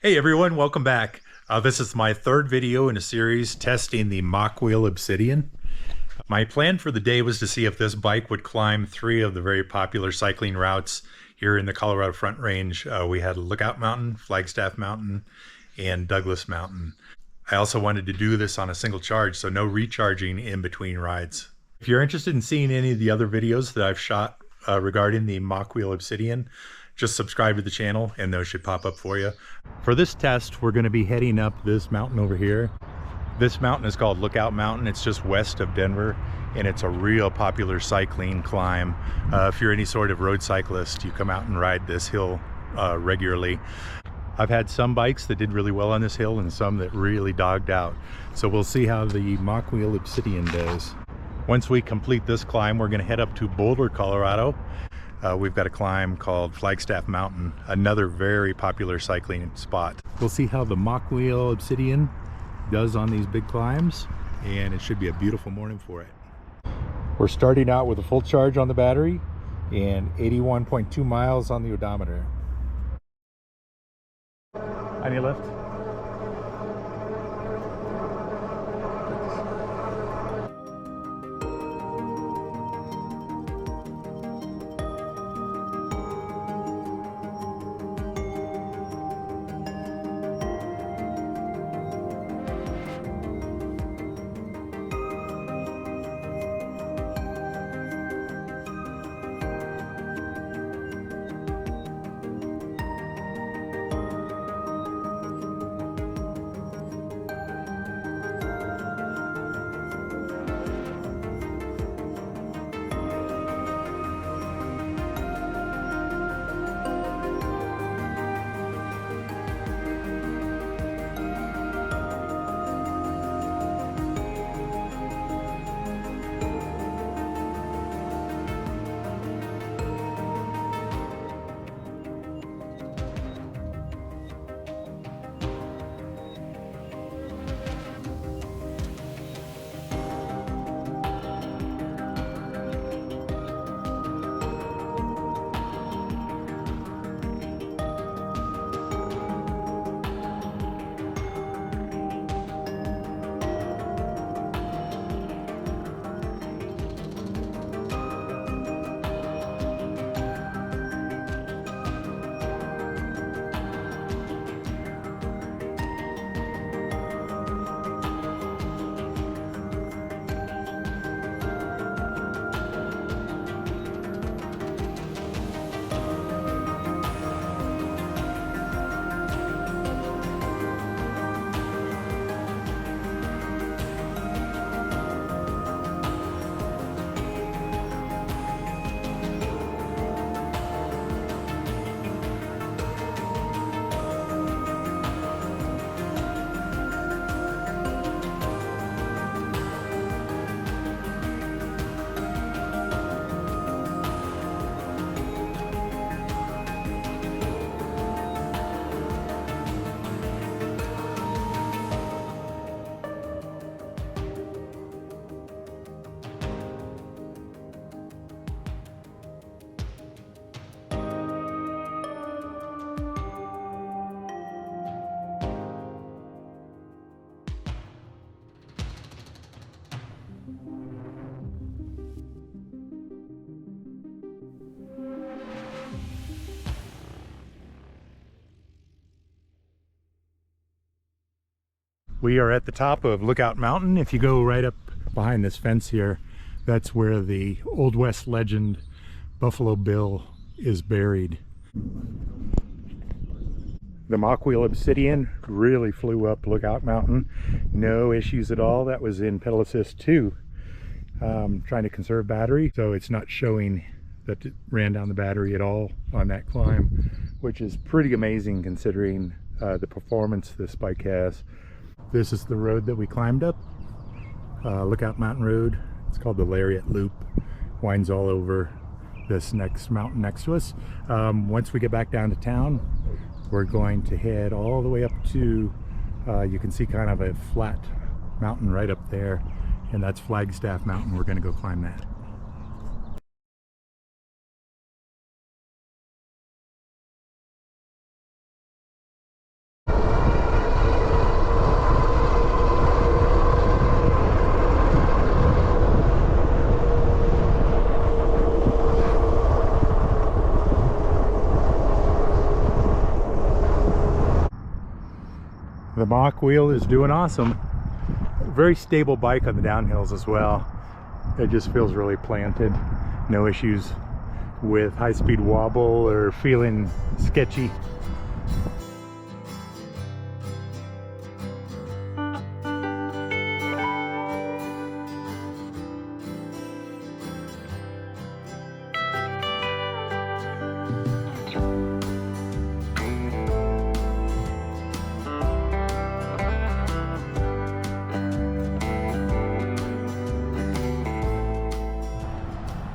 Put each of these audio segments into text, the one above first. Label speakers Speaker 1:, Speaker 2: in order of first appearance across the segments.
Speaker 1: Hey everyone, welcome back. This is my third video in a series testing the Mokwheel Obsidian. My plan for the day was to see if this bike would climb three of the very popular cycling routes here in the Colorado Front Range. We had Lookout Mountain, Flagstaff Mountain, and Douglas Mountain. I also wanted to do this on a single charge, so no recharging in between rides. If you're interested in seeing any of the other videos that I've shot regarding the Mokwheel Obsidian, just subscribe to the channel and those should pop up for you. For this test, we're going to be heading up this mountain over here. This mountain is called Lookout Mountain. It's just west of Denver, and it's a real popular cycling climb. If you're any sort of road cyclist, you come out and ride this hill regularly. I've had some bikes that did really well on this hill and some that really dogged out. So we'll see how the Mokwheel Obsidian does. Once we complete this climb, we're going to head up to Boulder, Colorado. We've got a climb called Flagstaff Mountain, another very popular cycling spot. We'll see how the Mokwheel Obsidian does on these big climbs, and it should be a beautiful morning for it. We're starting out with a full charge on the battery and 81.2 miles on the odometer. Any lift? We are at the top of Lookout Mountain. If you go right up behind this fence here, that's where the Old West legend Buffalo Bill is buried. The Mokwheel Obsidian really flew up Lookout Mountain. No issues at all. That was in pedal assist 2. Trying to conserve battery, so it's not showing that it ran down the battery at all on that climb, which is pretty amazing considering the performance this bike has. This is the road that we climbed up, Lookout Mountain Road. It's called the Lariat Loop. Winds all over this next mountain next to us. Once we get back down to town, we're going to head all the way up to, you can see kind of a flat mountain right up there, and that's Flagstaff Mountain. We're going to go climb that. The Mokwheel is doing awesome. Very stable bike on the downhills as well. It just feels really planted. No issues with high-speed wobble or feeling sketchy.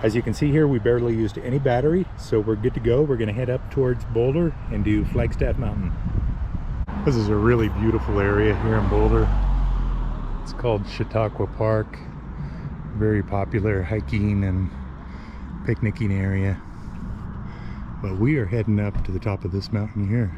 Speaker 1: As you can see here, we barely used any battery, so we're good to go. We're gonna head up towards Boulder and do Flagstaff Mountain. This is a really beautiful area here in Boulder. It's called Chautauqua Park. Very popular hiking and picnicking area. But we are heading up to the top of this mountain here.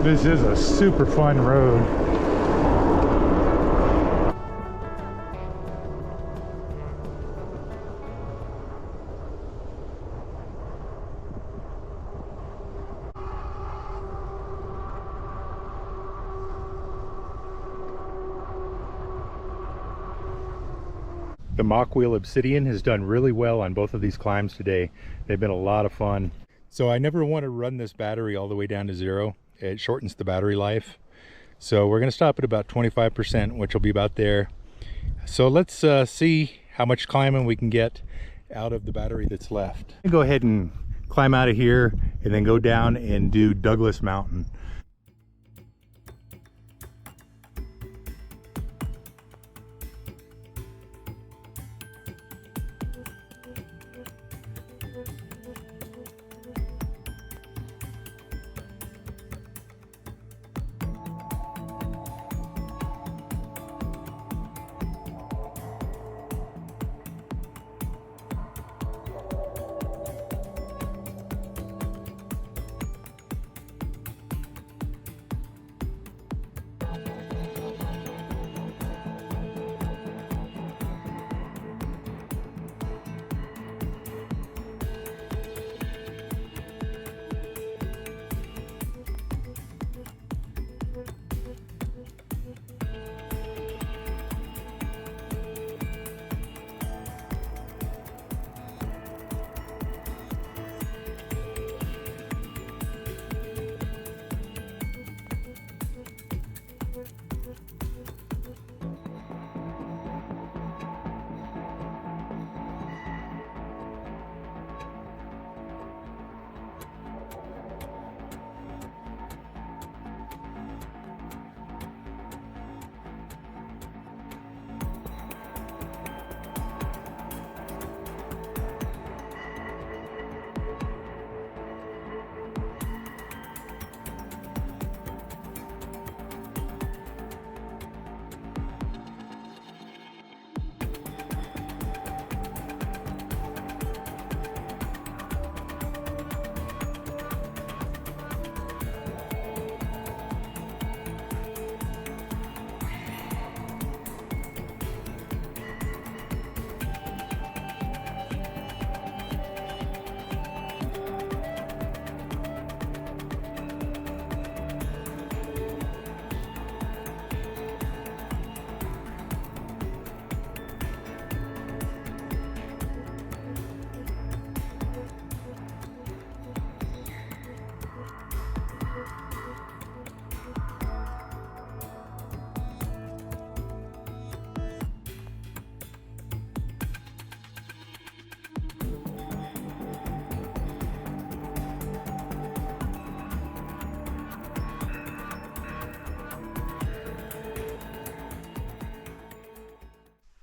Speaker 1: This is a super fun road. The Mokwheel Obsidian has done really well on both of these climbs today. They've been a lot of fun. So I never want to run this battery all the way down to 0. It shortens the battery life. So we're going to stop at about 25%, which will be about there. So let's see how much climbing we can get out of the battery that's left. Go ahead and climb out of here and then go down and do Douglas Mountain.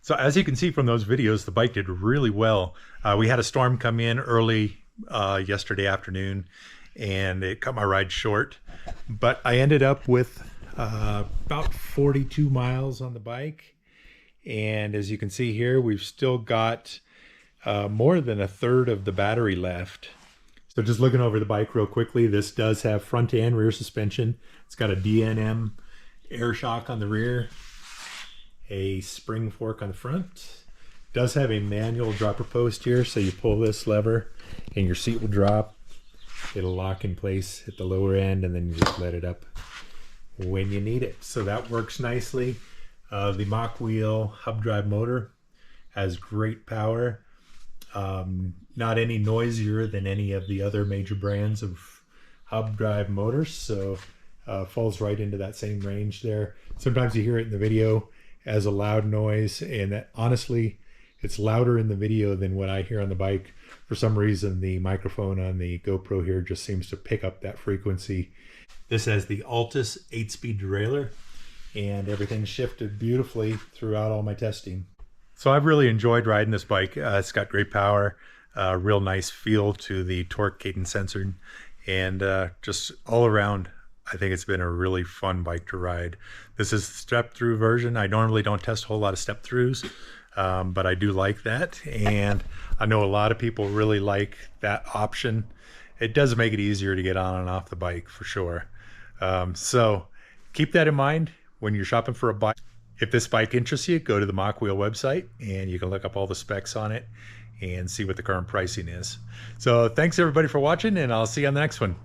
Speaker 1: So as you can see from those videos, the bike did really well. We had a storm come in early yesterday afternoon, and it cut my ride short. But I ended up with about 42 miles on the bike. And as you can see here, we've still got more than a third of the battery left. So just looking over the bike real quickly, this does have front and rear suspension. It's got a DNM air shock on the rear, a spring fork on the front. Does have a manual dropper post here, so you pull this lever and your seat will drop. It'll lock in place at the lower end, and then you just let it up when you need it. So that works nicely. The Mokwheel hub drive motor has great power. Not any noisier than any of the other major brands of hub drive motors, so falls right into that same range there. Sometimes you hear it in the video as a loud noise, and that, honestly, it's louder in the video than what I hear on the bike. For some reason, the microphone on the GoPro here just seems to pick up that frequency. This has the Altus 8-speed derailleur, and everything shifted beautifully throughout all my testing. So I've really enjoyed riding this bike. It's got great power, real nice feel to the torque cadence sensor, and just all around, I think it's been a really fun bike to ride. This is the step-through version. I normally don't test a whole lot of step-throughs, but I do like that, and I know a lot of people really like that option. It does make it easier to get on and off the bike for sure. So keep that in mind when you're shopping for a bike. If this bike interests you, go to the Mokwheel website and you can look up all the specs on it and see what the current pricing is. So thanks everybody for watching, and I'll see you on the next one.